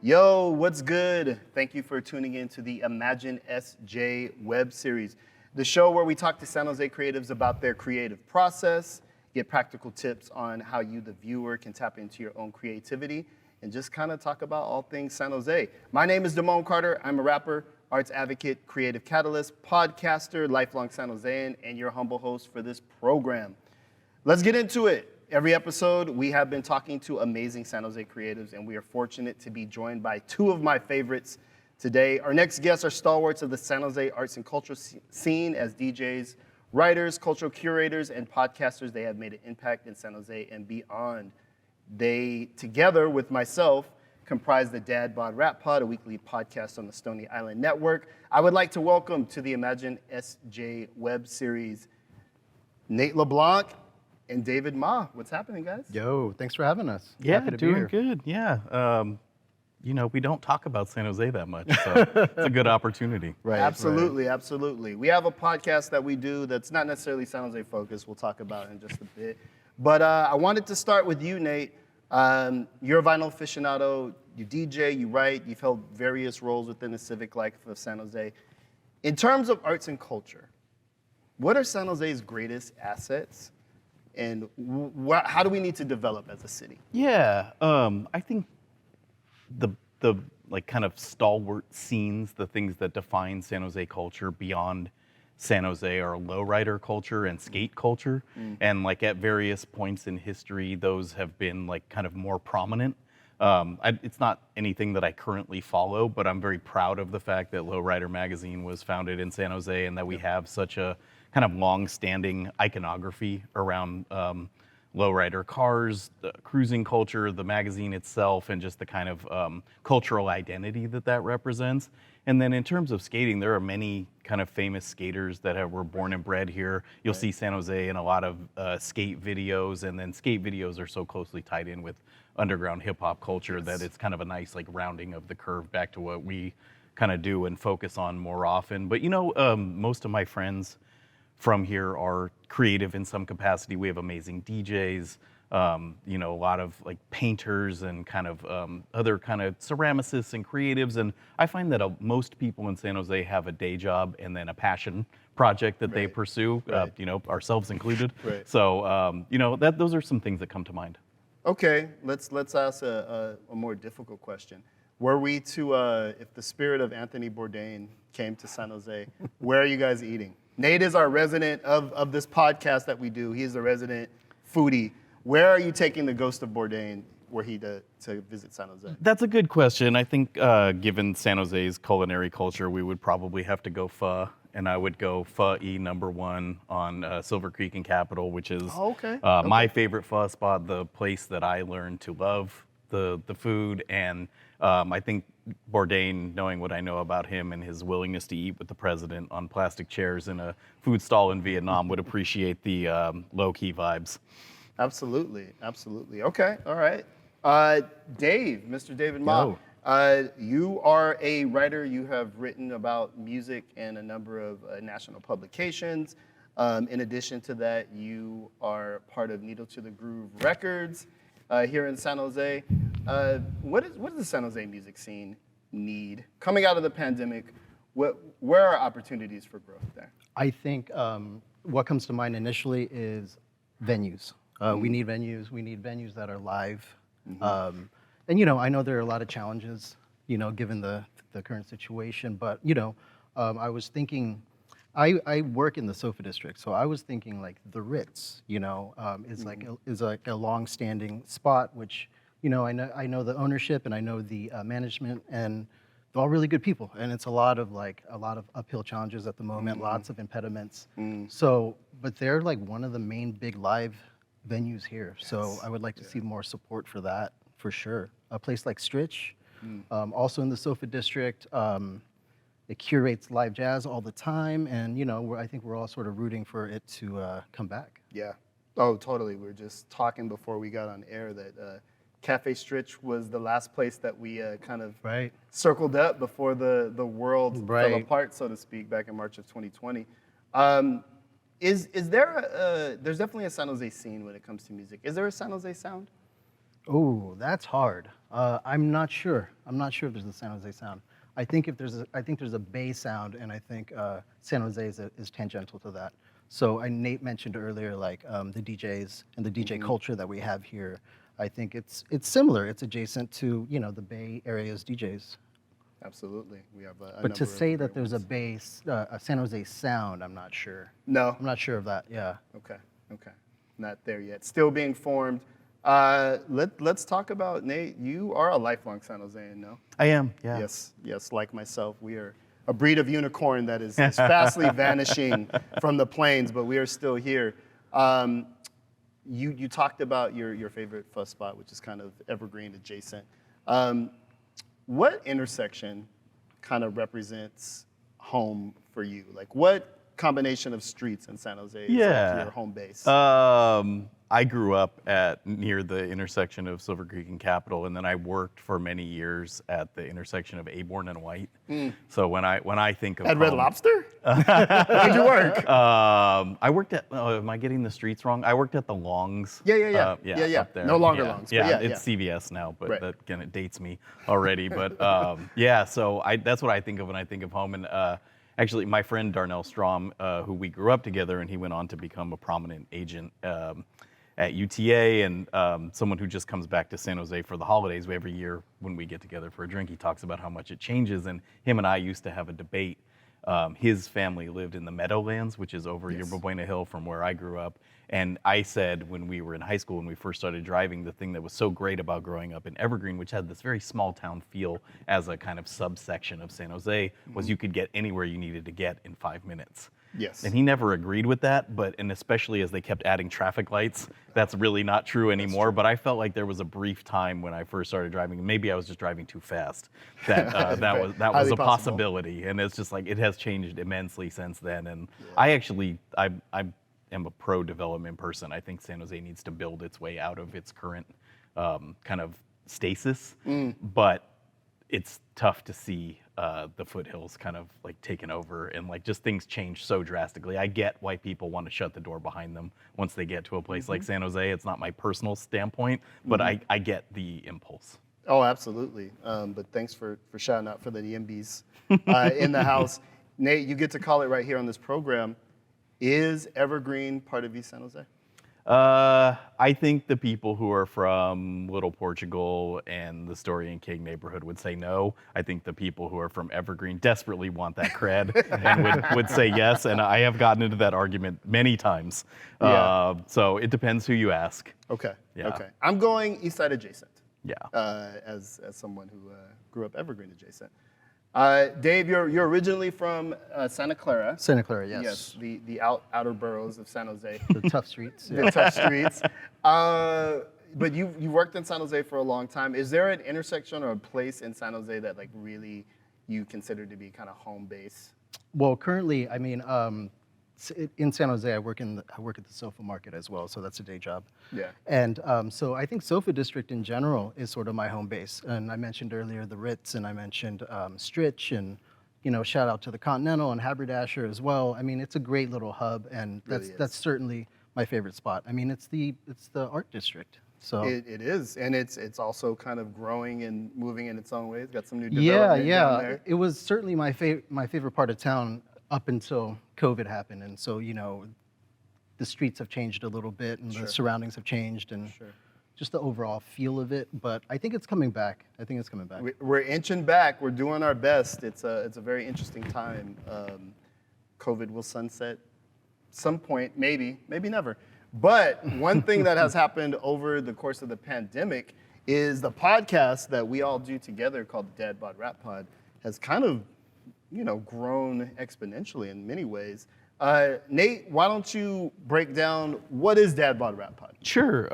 Yo, what's good? Thank you for tuning in to the ImagineSJ web series, the show where we talk to San Jose creatives about their creative process, get practical tips on how you, the viewer, can tap into your own creativity, and just kind of talk about all things San Jose. My name is Damone Carter. I'm a rapper, arts advocate, creative catalyst, podcaster, lifelong San Josean, and your humble host for this program. Let's get into it. Every episode, we have been talking to amazing San Jose creatives, and we are fortunate to be joined by two of my favorites today. Our next guests are stalwarts of the San Jose arts and culture scene as DJs, writers, cultural curators, and podcasters. They have made an impact in San Jose and beyond. They, together with myself, comprise the Dad Bod Rap Pod, a weekly podcast on the Stony Island Network. I would like to welcome to the ImagineSJ web series, Nate LeBlanc and David Ma. What's happening, guys? Yo, thanks for having us. Yeah, Happy to doing be here. good. Yeah. We don't talk about San Jose that much, so it's a good opportunity. Right. Absolutely, absolutely. We have a podcast that we do that's not necessarily San Jose focused. We'll talk about it in just a bit. But I wanted to start with you, Nate. You're a vinyl aficionado. You DJ, you write. You've held various roles within the civic life of San Jose. In terms of arts and culture, what are San Jose's greatest assets? And how do we need to develop as a city? Yeah, I think the like kind of stalwart scenes, the things that define San Jose culture beyond San Jose are lowrider culture and skate culture. And like at various points in history, those have been like kind of more prominent. It's not anything that I currently follow, but I'm very proud of the fact that Lowrider magazine was founded in San Jose and that we have such a kind of long-standing iconography around lowrider cars, the cruising culture, the magazine itself, and just the kind of cultural identity that represents. And then in terms of skating, there are many kind of famous skaters that were born and bred here. You'll see San Jose in a lot of skate videos, and then skate videos are so closely tied in with underground hip hop culture that it's kind of a nice like rounding of the curve back to what we kind of do and focus on more often. But most of my friends from here are creative in some capacity. We have amazing DJs, a lot of like painters and kind of other kind of ceramicists and creatives. And I find that most people in San Jose have a day job and then a passion project that they pursue, ourselves included. Right. So, those are some things that come to mind. Okay, let's ask a more difficult question. Were we to, if the spirit of Anthony Bourdain came to San Jose, where are you guys eating? Nate is our resident of this podcast that we do. He is a resident foodie. Where are you taking the ghost of Bourdain were he to visit San Jose? That's a good question. I think given San Jose's culinary culture, we would probably have to go pho. And I would go Pho-E #1 on Silver Creek and Capitol, which is my favorite pho spot, the place that I learned to love the food. And I think Bourdain, knowing what I know about him and his willingness to eat with the president on plastic chairs in a food stall in Vietnam, would appreciate the low-key vibes. Absolutely, absolutely. Okay, all right. Dave, Mr. David Ma, you are a writer. You have written about music in a number of national publications. In addition to that, you are part of Needle to the Groove Records here in San Jose. What does the San Jose music scene need? Coming out of the pandemic, where are opportunities for growth there? I think what comes to mind initially is venues. We need venues. We need venues that are live. And I know there are a lot of challenges, given the current situation. But I was thinking, I work in the SoFa district, so I was thinking like the Ritz, is like a long-standing spot, which I know the ownership and I know the management, and they're all really good people. And it's a lot of uphill challenges at the moment, lots of impediments. So, but they're like one of the main big live venues here. Yes. So I would like to see more support for that, for sure. A place like Stritch, also in the SoFa district, it curates live jazz all the time, and I think we're all sort of rooting for it to come back. Yeah. Oh, totally. We were just talking before we got on air that Cafe Stritch was the last place that we kind of circled up before the world fell apart, so to speak, back in March of 2020. Is there there's definitely a San Jose scene when it comes to music. Is there a San Jose sound? Oh, that's hard. I'm not sure. I'm not sure if there's a San Jose sound. I think there's a Bay sound, and I think San Jose is tangential to that. So Nate mentioned earlier, like the DJs and the DJ culture that we have here. I think it's similar. It's adjacent to the Bay Area's DJs. Absolutely, we have a But to number of say that great there's ones. a San Jose sound, I'm not sure. No. I'm not sure of that. Yeah. Okay, not there yet. Still being formed. Let's talk about, Nate. You are a lifelong San Josean, no? I am, yeah. Yes. Like myself, we are a breed of unicorn that is fastly vanishing from the plains, but we are still here. You talked about your favorite fuss spot, which is kind of evergreen adjacent. What intersection kind of represents home for you? Like, what combination of streets in San Jose is like your home base? I grew up near the intersection of Silver Creek and Capitol, and then I worked for many years at the intersection of Aborn and White. So when I think of At Red home, Lobster? Where'd you work? I worked at. Am I getting the streets wrong? I worked at the Longs. Yeah. Up there. No longer Longs, but yeah. It's CVS now, but Right. that again it dates me already. But so that's what I think of when I think of home. And actually, my friend Darnell Strom, who we grew up together, and he went on to become a prominent agent at UTA, and someone who just comes back to San Jose for the holidays. Every year when we get together for a drink, he talks about how much it changes. And him and I used to have a debate. His family lived in the Meadowlands, which is over Yerba Buena Hill from where I grew up. And I said when we were in high school, when we first started driving, the thing that was so great about growing up in Evergreen, which had this very small town feel as a kind of subsection of San Jose, was you could get anywhere you needed to get in 5 minutes. Yes. And he never agreed with that, and especially as they kept adding traffic lights, that's really not true anymore. But I felt like there was a brief time when I first started driving, and maybe I was just driving too fast, that that was Highly a possible. possibility. And it's just like it has changed immensely since then. And I am a pro-development person. I think San Jose needs to build its way out of its current kind of stasis, but it's tough to see the foothills kind of like taken over, and like just things change so drastically. I get why people want to shut the door behind them once they get to a place like San Jose. It's not my personal standpoint, but I get the impulse. Oh, absolutely. But thanks for shouting out for the NIMBYs in the house. Nate, you get to call it right here on this program. Is Evergreen part of East San Jose? I think the people who are from Little Portugal and the Story and King neighborhood would say no. I think the people who are from Evergreen desperately want that cred and would say yes. And I have gotten into that argument many times. So it depends who you ask. Okay. Yeah. Okay. I'm going East Side adjacent. Yeah. As someone who grew up Evergreen adjacent. Dave, you're originally from Santa Clara. Santa Clara, yes. Yes, the outer boroughs of San Jose. The tough streets. The tough streets. But you worked in San Jose for a long time. Is there an intersection or a place in San Jose that like really you consider to be kind of home base? Well, currently, I mean, in San Jose, I work at the Sofa Market as well, so that's a day job. Yeah. And so I think Sofa District in general is sort of my home base. And I mentioned earlier the Ritz, and I mentioned Stritch, and shout out to the Continental and Haberdasher as well. I mean, it's a great little hub, and that's certainly my favorite spot. I mean, it's the art district. So it is, and it's also kind of growing and moving in its own way. It's got some new development down there. It was certainly my favorite part of town up until COVID happened, and so the streets have changed a little bit, and the surroundings have changed, and just the overall feel of it. But I think it's coming back. We're inching back. We're doing our best. It's a very interesting time. COVID will sunset some point, maybe never. But one thing that has happened over the course of the pandemic is the podcast that we all do together called the Dad Bod Rap Pod has kind of grown exponentially in many ways. Nate, why don't you break down what is Dad Bod Rap Pod? Sure.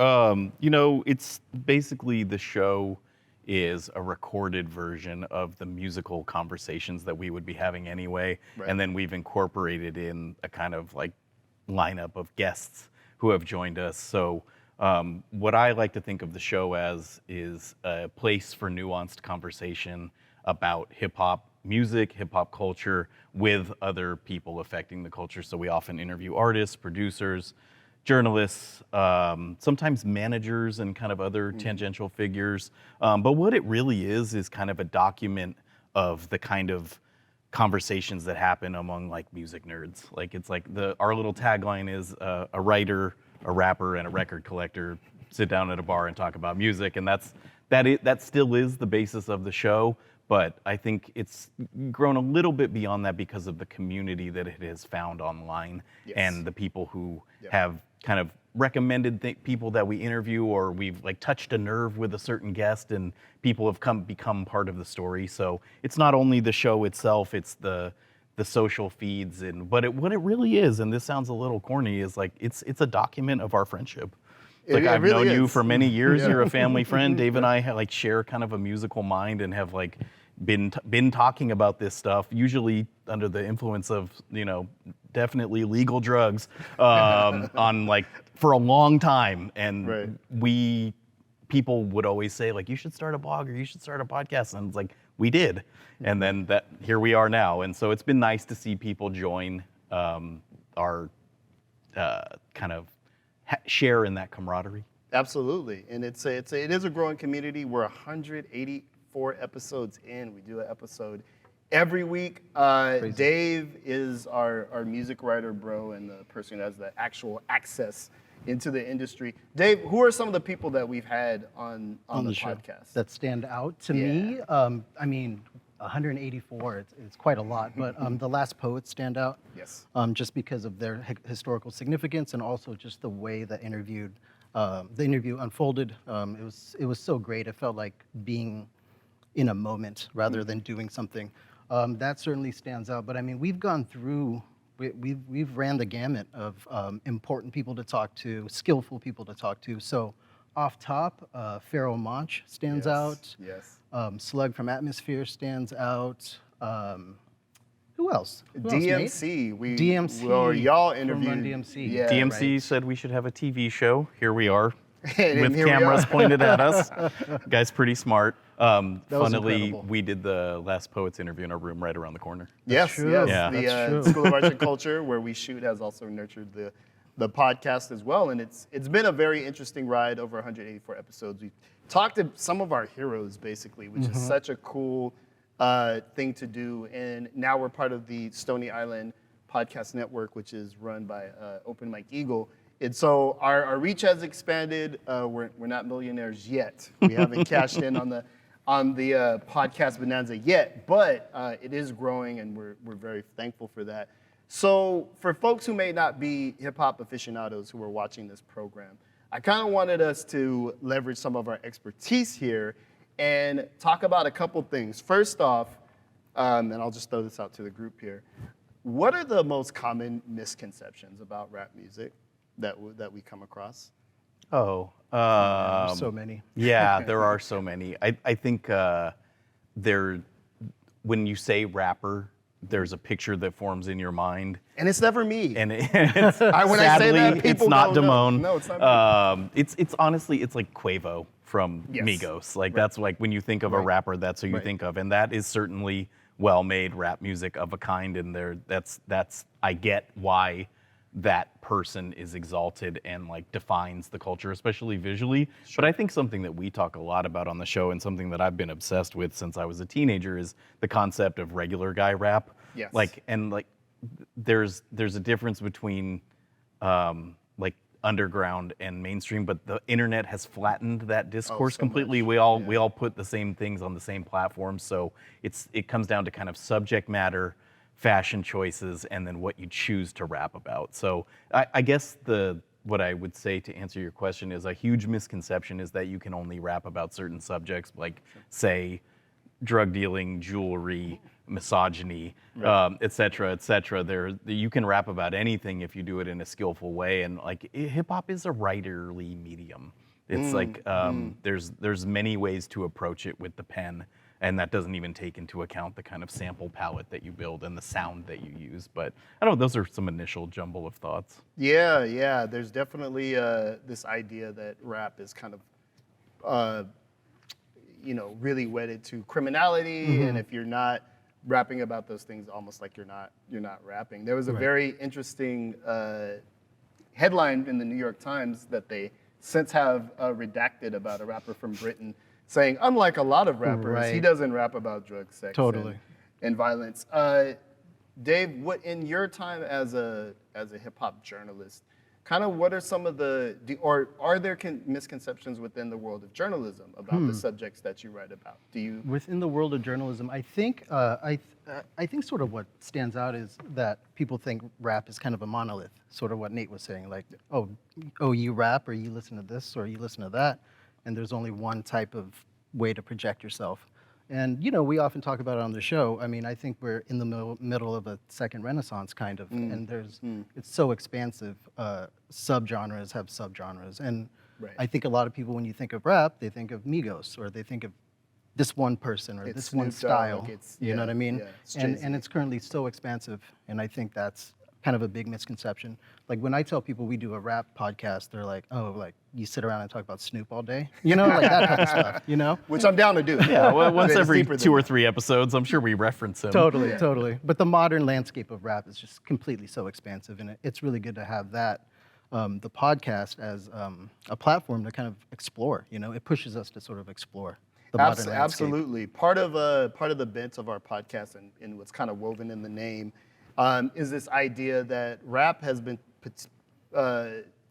It's basically the show is a recorded version of the musical conversations that we would be having anyway. Right. And then we've incorporated in a kind of like lineup of guests who have joined us. So what I like to think of the show as is a place for nuanced conversation about hip hop music, hip hop culture with other people affecting the culture. So we often interview artists, producers, journalists, sometimes managers and kind of other tangential figures. But what it really is kind of a document of the kind of conversations that happen among like music nerds. Like it's like our little tagline is a writer, a rapper, and a record collector sit down at a bar and talk about music, and that still is the basis of the show. But I think it's grown a little bit beyond that because of the community that it has found online, and the people who have kind of recommended people that we interview, or we've like touched a nerve with a certain guest, and people have become part of the story. So it's not only the show itself, it's the social feeds, but what it really is, and this sounds a little corny, is like it's a document of our friendship. Like I've really known you is. for many years. You're a family friend. Dave and I like share kind of a musical mind and have like been talking about this stuff, usually under the influence of definitely legal drugs, on like for a long time. And people would always say like, you should start a blog or you should start a podcast, and it's like we did, and then here we are now. And so it's been nice to see people join our kind of share in that camaraderie. Absolutely, and it is a growing community. We're 184 episodes in. We do an episode every week. Dave is our music writer, bro, and the person who has the actual access into the industry. Dave, who are some of the people that we've had on the podcast that stand out to me? I mean, 184, it's quite a lot, but the Last Poets stand out. Yes. Just because of their historical significance, and also just the way the interview unfolded. It was so great. It felt like being in a moment rather than doing something. That certainly stands out. But I mean, we've gone through. We've ran the gamut of important people to talk to, skillful people to talk to. So, off top, Pharoah Monch stands out. Yes. Slug from Atmosphere stands out. Who else? DMC. DMC. Well, y'all from interviewed. Run DMC. Yeah, DMC said we should have a TV show. Here we are, And with here we cameras are. pointed at us. Guy's pretty smart. was Funnily, incredible. we did the Last Poets interview in our room right around the corner. Yes, true. yes. Yeah. The That's true. School of Arts and Culture, where we shoot, has also nurtured the podcast as well, and it's been a very interesting ride over 184 episodes. We've talked to some of our heroes, basically, which is such a cool thing to do. And now we're part of the Stony Island Podcast Network, which is run by Open Mike Eagle. And so our reach has expanded. We're not millionaires yet. We haven't cashed in on the podcast bonanza yet, but it is growing, and we're very thankful for that. So for folks who may not be hip hop aficionados who are watching this program, I kind of wanted us to leverage some of our expertise here and talk about a couple things. First off, and I'll just throw this out to the group here. What are the most common misconceptions about rap music that we come across? Oh, So many. yeah, there are so many. I think when you say rapper, there's a picture that forms in your mind. And it's never me. And it's, when I say sadly, that, people it's not don't know. Damone. No, it's not me. It's honestly, it's like Quavo from Yes. Migos. Like that's like when you think of a rapper, that's who you think of, and that is certainly well-made rap music of a kind. And that's I get why that person is exalted and like defines the culture, especially visually. Sure. But I think something that we talk a lot about on the show, and something that I've been obsessed with since I was a teenager, is the concept of regular guy rap. Yes. There's a difference between like underground and mainstream, but the internet has flattened that discourse so completely. much. We all put the same things on the same platform, so it comes down to kind of subject matter, fashion choices, and then what you choose to rap about. So I guess what I would say to answer your question is, a huge misconception is that you can only rap about certain subjects, like say drug dealing, jewelry, misogyny, et cetera, et cetera. You can rap about anything if you do it in a skillful way, and like hip hop is a writerly medium. It's there's many ways to approach it with the pen, and that doesn't even take into account the kind of sample palette that you build and the sound that you use. But I don't know, those are some initial jumble of thoughts. Yeah. There's definitely this idea that rap is kind of, really wedded to criminality, and if you're not rapping about those things, almost like you're not rapping. There was a very interesting headline in the New York Times that they since have redacted about a rapper from Britain saying, unlike a lot of rappers, he Right. doesn't rap about drugs, sex, Totally. and violence. Dave, what in your time as a hip hop journalist, kind of what are some of or are there misconceptions within the world of journalism about the subjects that you write about? Do you? Within the world of journalism, I think I think sort of what stands out is that people think rap is kind of a monolith. Sort of what Nate was saying, like, oh, you rap, or you listen to this, or you listen to that, and there's only one type of way to project yourself. And we often talk about it on the show. I mean, I think we're in the middle of a second renaissance, kind of, and it's so expansive. Subgenres have subgenres, and Right. I think a lot of people, when you think of rap, they think of Migos, or they think of this one person, or It's this one Snoop Dogg, style. like it's- You know yeah, what I mean? yeah, it's and Jay-Z. it's currently so expansive, and I think that's kind of a big misconception. Like when I tell people we do a rap podcast, they're like, "Oh, like you sit around and talk about Snoop all day," like that type of stuff. Which I'm down to do. Yeah, well, once It's every deeper than 2 or that. 3 episodes, I'm sure we reference him. Totally. But the modern landscape of rap is just completely so expansive, and it's really good to have that, the podcast as a platform to kind of explore. It pushes us to sort of explore the modern landscape. Absolutely. Part of the bent of our podcast and what's kind of woven in the name is this idea that rap has been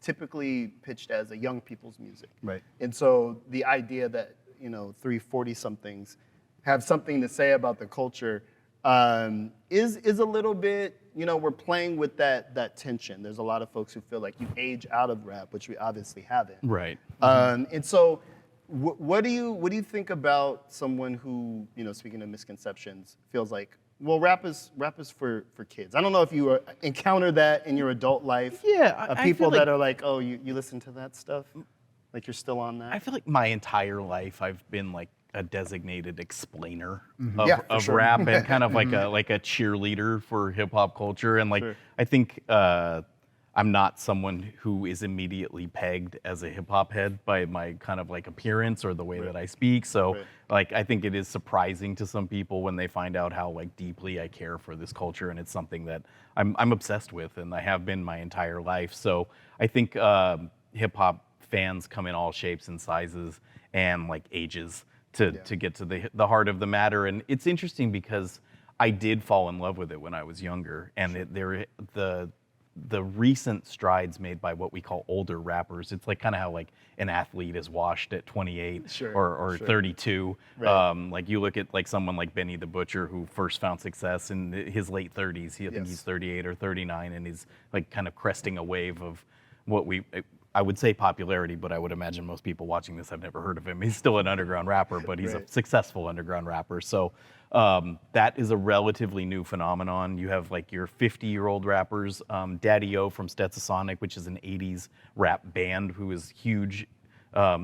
typically pitched as a young people's music. Right. And so the idea that 40-somethings have something to say about the culture is a little bit, we're playing with that tension. There's a lot of folks who feel like you age out of rap, which we obviously haven't. Right. And so, what do you think about someone who, speaking of misconceptions, feels like, well, rap is for kids? I don't know if you encounter that in your adult life. Yeah, I people feel that like- are like, oh, you listen to that stuff, like you're still on that. I feel like my entire life I've been like a designated explainer of, Yeah, for sure. rap and kind of like a cheerleader for hip hop culture. And like Sure. I think I'm not someone who is immediately pegged as a hip hop head by my kind of like appearance or the way that I speak. So Right. like I think it is surprising to some people when they find out how like deeply I care for this culture, and it's something that I'm obsessed with, and I have been my entire life. So I think hip hop fans come in all shapes and sizes and like ages to get to the heart of the matter. And it's interesting because I did fall in love with it when I was younger, and the recent strides made by what we call older rappers. It's like kind of how like an athlete is washed at 28 Sure, or sure. 32. Right. Like you look at like someone like Benny the Butcher, who first found success in his late 30s. I think Yes. he's 38 or 39, and he's like kind of cresting a wave of what I would say popularity, but I would imagine most people watching this have never heard of him. He's still an underground rapper, but he's a Right. successful underground rapper. So that is a relatively new phenomenon. You have like your 50-year-old rappers, Daddy-O from Stetsasonic, which is an 80s rap band who is huge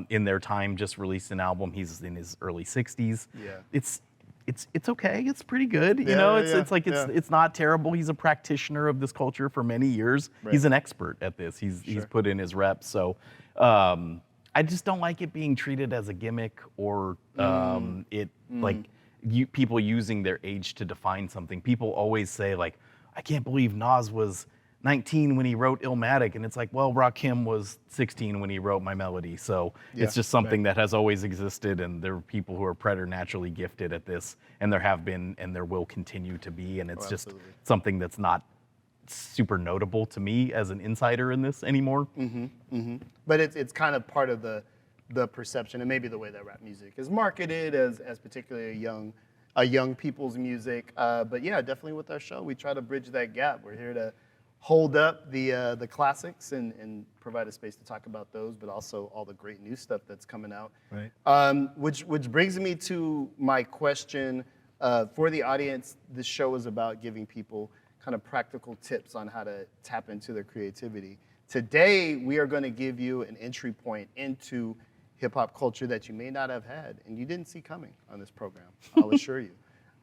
in their time, just released an album. He's in his early 60s. Yeah. It's okay. It's pretty good. Yeah, It's not terrible. He's a practitioner of this culture for many years. Right. He's an expert at this. He's put in his reps. So I just don't like it being treated as a gimmick or people using their age to define something. People always say like, I can't believe Nas was 19 when he wrote Illmatic, and it's like, well, Rakim was 16 when he wrote My Melody. So it's just something that has always existed, and there are people who are preternaturally gifted at this, and there have been and there will continue to be, and it's just absolutely. something that's not super notable to me as an insider in this anymore. But it's kind of part of the perception, and maybe the way that rap music is marketed as particularly a young people's music. But yeah, definitely with our show, we try to bridge that gap. We're here to hold up the classics and provide a space to talk about those, but also all the great new stuff that's coming out. Right. Which brings me to my question for the audience. This show is about giving people kind of practical tips on how to tap into their creativity. Today, we are going to give you an entry point into hip hop culture that you may not have had and you didn't see coming on this program, I'll assure you.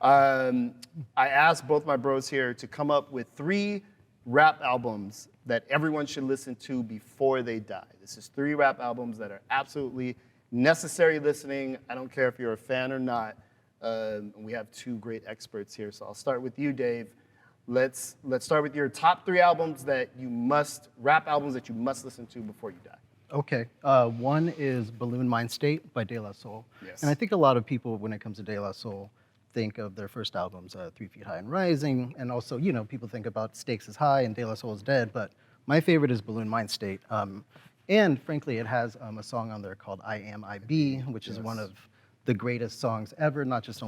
I asked both my bros here to come up with 3 rap albums that everyone should listen to before they die. This is 3 rap albums that are absolutely necessary listening. I don't care if you're a fan or not. We have 2 great experts here, so I'll start with you, Dave. let's start with your top 3 albums that you must, rap albums that you must listen to before you die. Okay. One is Balloon Mind State by De La Soul. Yes. And I think a lot of people, when it comes to De La Soul, think of their first albums, 3 Feet High and Rising, and also, people think about Stakes is High and De La Soul is Dead, but my favorite is Balloon Mind State. And frankly, it has a song on there called I Am I Be, which is one of the greatest songs ever, not just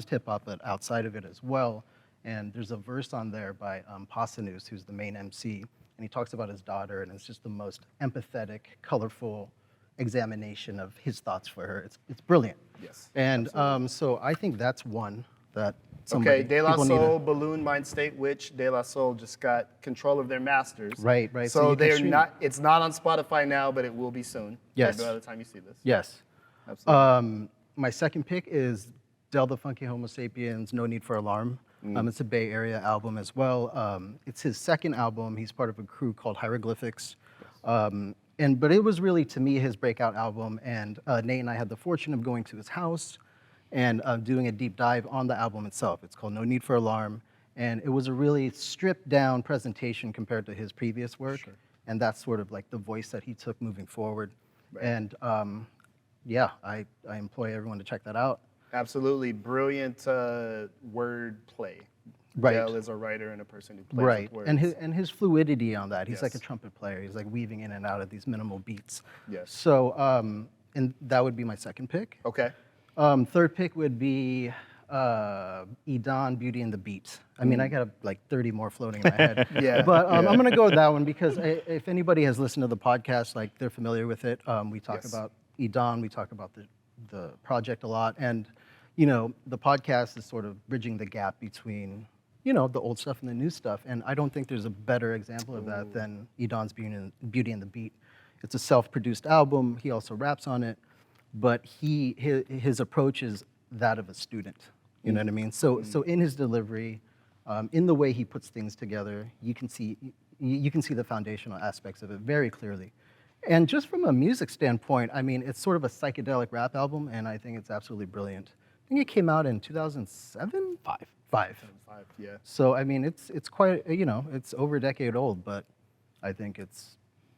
hip hop, but outside of it as well. And there's a verse on there by Pasanus, who's the main MC, and he talks about his daughter, and it's just the most empathetic, colorful examination of his thoughts for her. It's brilliant. Yes. And so I think that's one that somebody, Okay, De La people need Soul, Balloon Mind State, which De La Soul just got control of their masters. Right. So you can they're stream not. It's not on Spotify now, but it will be soon. Yes. By the time you see this. Yes. Absolutely. My second pick is Del the Funky Homo Sapiens, No Need for Alarm. It's a Bay Area album as well. It's his second album. He's part of a crew called Hieroglyphics. But it was really, to me, his breakout album. And Nate and I had the fortune of going to his house and doing a deep dive on the album itself. It's called No Need for Alarm. And it was a really stripped down presentation compared to his previous work. Sure. And that's sort of like the voice that he took moving forward. Right. And I implore everyone to check that out. Absolutely brilliant word play. Right. Del is a writer and a person who plays Right, with words. and his fluidity on that. He's like a Yes. trumpet player. He's like weaving in and out of these minimal beats. Yes. So, and that would be my second pick. Okay. Third pick would be Edon, Beauty and the Beat. I mean, I got like 30 more floating in my head. Yeah, But I'm yeah. going to go with that one because if anybody has listened to the podcast, like they're familiar with it. We talk Yes. about Edon. We talk about the project a lot. And, the podcast is sort of bridging the gap between, the old stuff and the new stuff. And I don't think there's a better example of that than Edon's Beauty and the Beat. It's a self-produced album. He also raps on it. But his approach is that of a student. You know what I mean? So in his delivery, in the way he puts things together, you can see the foundational aspects of it very clearly. And just from a music standpoint, I mean, it's sort of a psychedelic rap album, and I think it's absolutely brilliant. I think it came out in 2007? Five. 5, yeah. So, I mean, it's quite, it's over a decade old, but I think it's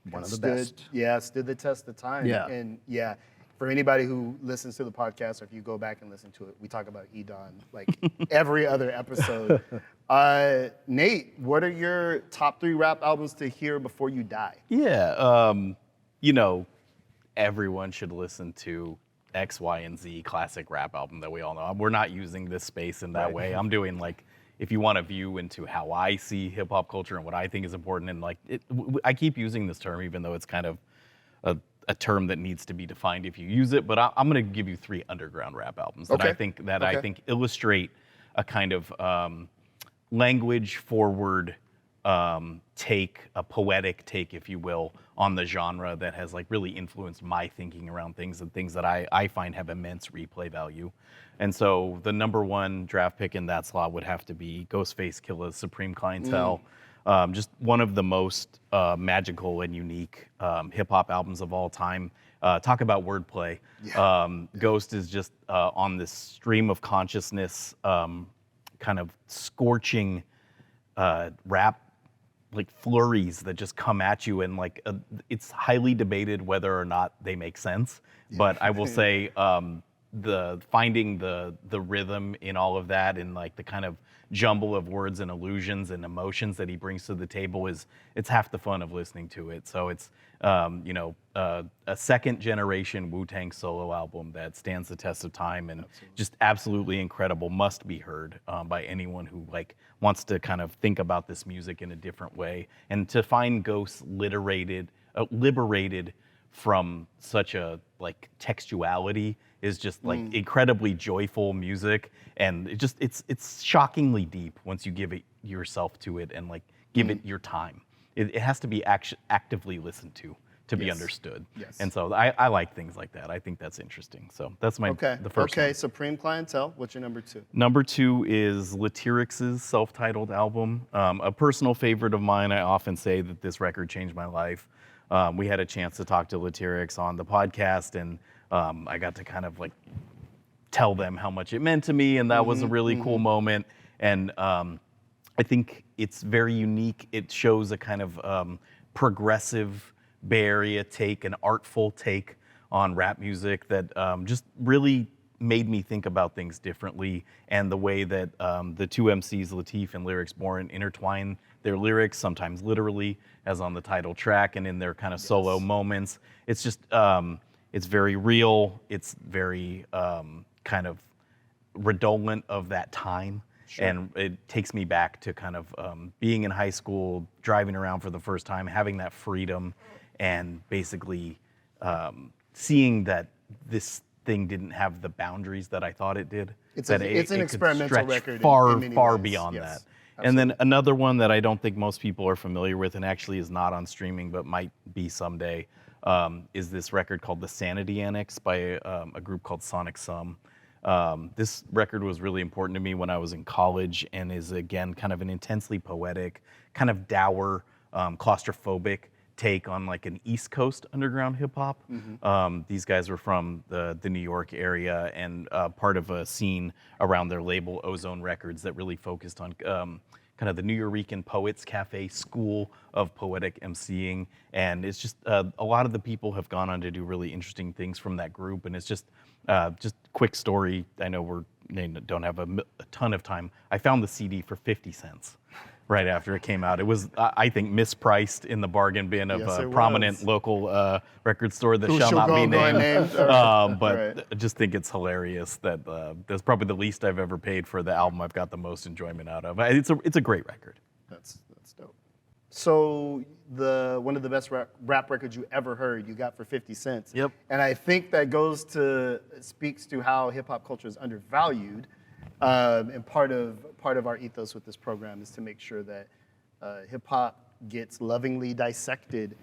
one of the best. Yeah, stood the test of time. Yeah. And yeah, for anybody who listens to the podcast, or if you go back and listen to it, we talk about Edon like every other episode. Nate, what are your top 3 rap albums to hear before you die? Yeah, everyone should listen to X, Y, and Z classic rap album that we all know. We're not using this space in that Right. way. I'm doing like, if you want a view into how I see hip hop culture and what I think is important, and like, I keep using this term even though it's kind of a term that needs to be defined if you use it. But I'm going to give you 3 underground rap albums that I think illustrate a kind of language forward take, a poetic take, if you will, on the genre that has like really influenced my thinking around things and things that I find have immense replay value. And so the number 1 draft pick in that slot would have to be Ghostface Killah's Supreme Clientele. Just one of the most magical and unique hip hop albums of all time. Talk about wordplay. Yeah. Ghost is just on this stream of consciousness, kind of scorching rap like flurries that just come at you, and like it's highly debated whether or not they make sense. But I will say finding the rhythm in all of that, and like the kind of jumble of words and illusions and emotions that he brings to the table it's half the fun of listening to it. So it's a second generation Wu-Tang solo album that stands the test of time and just absolutely incredible, must be heard by anyone who like wants to kind of think about this music in a different way. And to find Ghost liberated from such a like textuality is just like incredibly joyful music, and it's shockingly deep once you give it yourself to it and like give it your time. It has to be actively listened to be Yes. understood. Yes. And so I like things like that. I think that's interesting. So that's the first Okay, one. Supreme Clientele. What's your number 2? Number 2 is Latyrix's self-titled album. A personal favorite of mine. I often say that this record changed my life. We had a chance to talk to Latyrix on the podcast, and I got to kind of like tell them how much it meant to me, and that was a really cool moment. And I think it's very unique. It shows a kind of progressive Bay Area take, an artful take on rap music that just really made me think about things differently, and the way that the two MCs, Latif and Lyrics Born, intertwine their lyrics, sometimes literally, as on the title track, and in their kind of solo moments. It's just, it's very real. It's very kind of redolent of that time. Sure. And it takes me back to kind of being in high school, driving around for the first time, having that freedom, and basically seeing that this thing didn't have the boundaries that I thought it did. It's that an experimental record far, in many far ways. beyond Yes, that. absolutely. And then another one that I don't think most people are familiar with, and actually is not on streaming, but might be someday, is this record called The Sanity Annex by a group called Sonic Sum. This record was really important to me when I was in college, and is again kind of an intensely poetic, kind of dour, claustrophobic take on like an East Coast underground hip hop. These guys were from the New York area, and part of a scene around their label Ozone Records that really focused on kind of the Nuyorican Poets Cafe school of poetic emceeing. And it's just a lot of the people have gone on to do really interesting things from that group. And it's just quick story. I know we don't have a ton of time. I found the CD for 50 cents. Right after it came out. It was, I think, mispriced in the bargain bin of a prominent local record store that shall not be named. But I just think it's hilarious that that's probably the least I've ever paid for the album I've got the most enjoyment out of. It's a great record. That's dope. So one of the best rap records you ever heard, you got for 50 cents. Yep. And I think that speaks to how hip hop culture is undervalued. And part of our ethos with this program is to make sure that hip hop gets lovingly dissected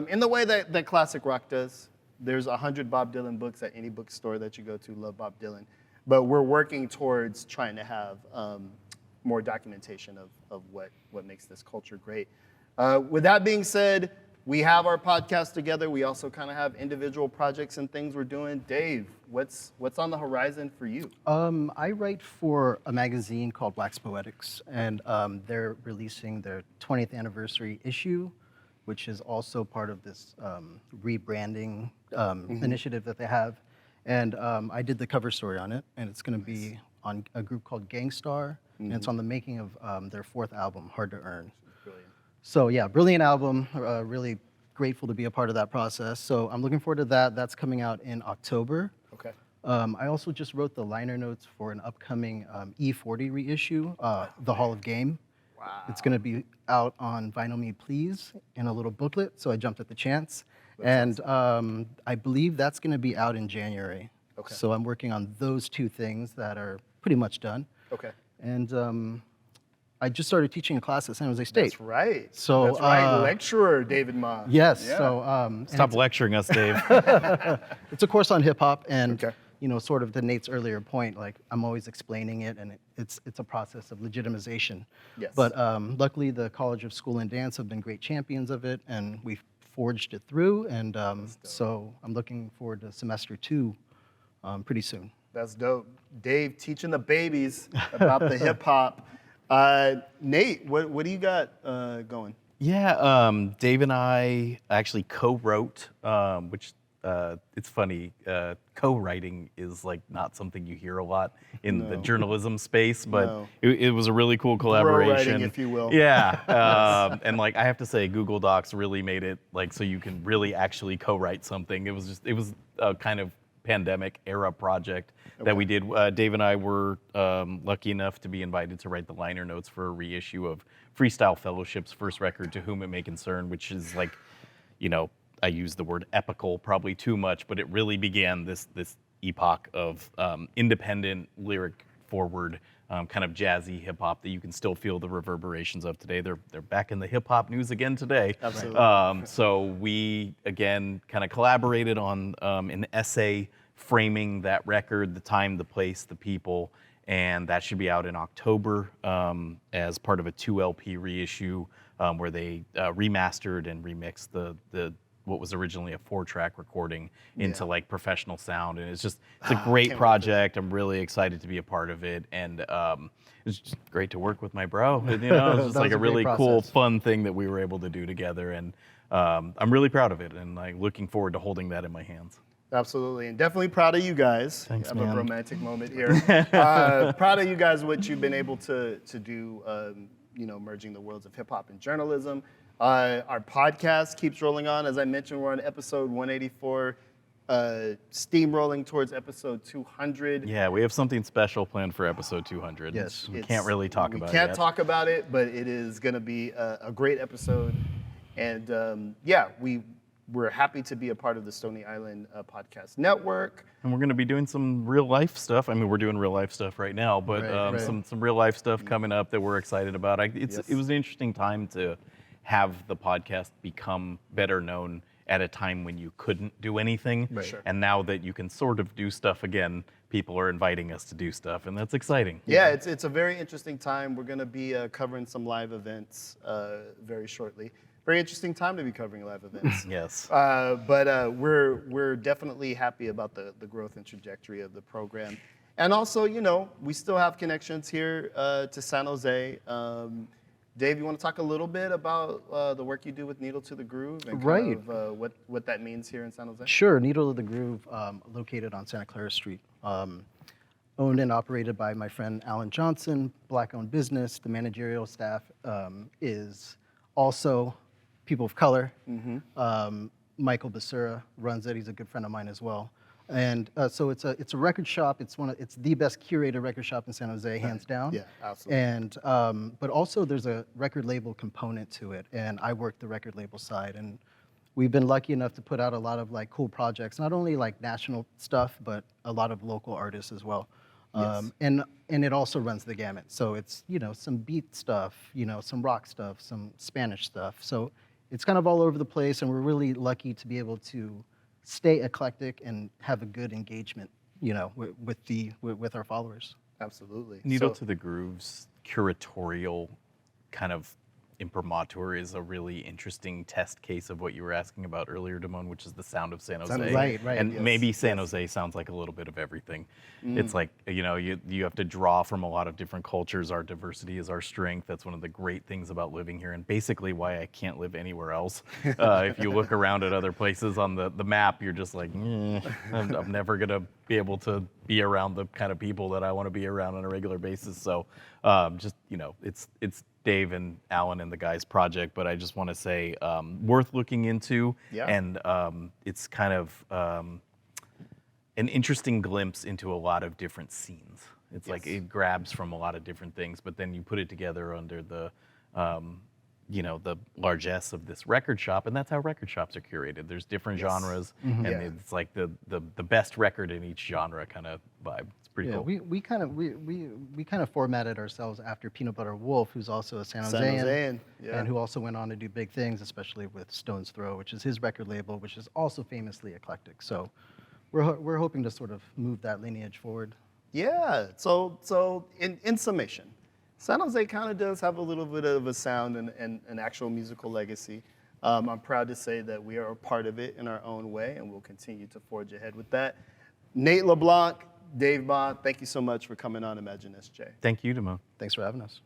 in the way that classic rock does. There's 100 Bob Dylan books at any bookstore that you go to. Love Bob Dylan, but we're working towards trying to have more documentation of what makes this culture great. With that being said, we have our podcast together. We also kind of have individual projects and things we're doing. Dave, what's on the horizon for you? I write for a magazine called Black's Poetics, and they're releasing their 20th anniversary issue, which is also part of this rebranding initiative that they have. And I did the cover story on it, and it's going to be on a group called Gangstar, and it's on the making of their 4th album, Hard to Earn. Brilliant. So yeah, brilliant album. Really grateful to be a part of that process. So I'm looking forward to that. That's coming out in October. Okay. I also just wrote the liner notes for an upcoming E40 reissue, The Hall of Game. Wow. It's going to be out on Vinyl Me Please in a little booklet, so I jumped at the chance. That's awesome. I believe that's going to be out in January. Okay. So I'm working on those 2 things that are pretty much done. Okay. And I just started teaching a class at San Jose State. That's right. So, that's right, lecturer David Ma. Yes. Yeah. So Stop lecturing us, Dave. it's a course on hip hop, and sort of to Nate's earlier point, like I'm always explaining it, and it's a process of legitimization. Yes. But luckily, the College of School and Dance have been great champions of it, and we've forged it through. And so I'm looking forward to semester 2 pretty soon. That's dope. Dave teaching the babies about the hip hop. Nate, what do you got going? Yeah, Dave and I actually co-wrote, which it's funny, co-writing is like not something you hear a lot in the journalism space, but it was a really cool collaboration. Bro-writing, if you will. Yeah, and like I have to say, Google Docs really made it like so you can really actually co-write something. It was a kind of pandemic era project that we did. Dave and I were lucky enough to be invited to write the liner notes for a reissue of Freestyle Fellowship's first record, To Whom It May Concern, which is like, I use the word epical probably too much, but it really began this epoch of independent, lyric forward, kind of jazzy hip hop that you can still feel the reverberations of today. They're back in the hip hop news again today. Absolutely. So we again kind of collaborated on an essay framing that record, the time, the place, the people, and that should be out in October as part of a 2 LP reissue where they remastered and remixed the what was originally a 4-track recording into Yeah. like professional sound, and it's a great project. I'm really excited to be a part of it, and it's just great to work with my bro. And, it's just That like was a a great really cool, process. fun thing that we were able to do together, and I'm really proud of it, and like looking forward to holding that in my hands. Absolutely, and definitely proud of you guys. Thanks, I have man. a romantic moment here. Proud of you guys, what you've been able to do, merging the worlds of hip hop and journalism. Our podcast keeps rolling on. As I mentioned, we're on episode 184, steamrolling towards episode 200. Yeah, we have something special planned for episode 200. Yes. We can't really talk about it We can't yet. talk about it, but it is going to be a great episode. And we're happy to be a part of the Stony Island Podcast Network. And we're going to be doing some real life stuff. I mean, we're doing real life stuff right now, but Right. some real life stuff coming up that we're excited about. Yes. It was an interesting time to have the podcast become better known at a time when you couldn't do anything. Right. Sure. And now that you can sort of do stuff again, people are inviting us to do stuff, and that's exciting. Yeah, it's a very interesting time. We're going to be covering some live events very shortly. Very interesting time to be covering live events. Yes. But we're definitely happy about the growth and trajectory of the program. And also, we still have connections here to San Jose. Dave, you want to talk a little bit about the work you do with Needle to the Groove and kind of what that means here in San Jose? Sure, Needle of the Groove, located on Santa Clara Street. Owned and operated by my friend Alan Johnson, Black-owned business. The managerial staff is also people of color. Michael Basura runs it. He's a good friend of mine as well. And so it's a record shop. It's the best curated record shop in San Jose, hands down. Yeah, absolutely. And but also there's a record label component to it, and I work the record label side. And we've been lucky enough to put out a lot of like cool projects, not only like national stuff, but a lot of local artists as well. And it also runs the gamut. So it's some beat stuff, some rock stuff, some Spanish stuff. So it's kind of all over the place, and we're really lucky to be able to stay eclectic and have a good engagement, with our followers. Absolutely. Needle So- to the Groove's curatorial kind of imprimatur is a really interesting test case of what you were asking about earlier, Damone, which is the sound of San Jose. Right, And yes, maybe San Jose sounds like a little bit of everything. It's like, you have to draw from a lot of different cultures. Our diversity is our strength. That's one of the great things about living here, and basically why I can't live anywhere else. If you look around at other places on the map, you're just like, I'm never going to be able to be around the kind of people that I want to be around on a regular basis. So it's Dave and Alan and the guys' project, but I just want to say worth looking into. Yeah. And it's kind of an interesting glimpse into a lot of different scenes. It's like it grabs from a lot of different things, but then you put it together under the the largesse of this record shop, and that's how record shops are curated. There's different genres, and Yeah. it's like the best record in each genre kind of vibe. It's pretty Yeah, cool. we kind of formatted ourselves after Peanut Butter Wolf, who's also a San San Josean, Josean, yeah. and who also went on to do big things, especially with Stone's Throw, which is his record label, which is also famously eclectic. So we're hoping to sort of move that lineage forward. Yeah. So in summation, San Jose kind of does have a little bit of a sound and an actual musical legacy. I'm proud to say that we are a part of it in our own way, and we'll continue to forge ahead with that. Nate LeBlanc, Dave Ma, thank you so much for coming on ImagineSJ. Thank you, Damone. Thanks for having us.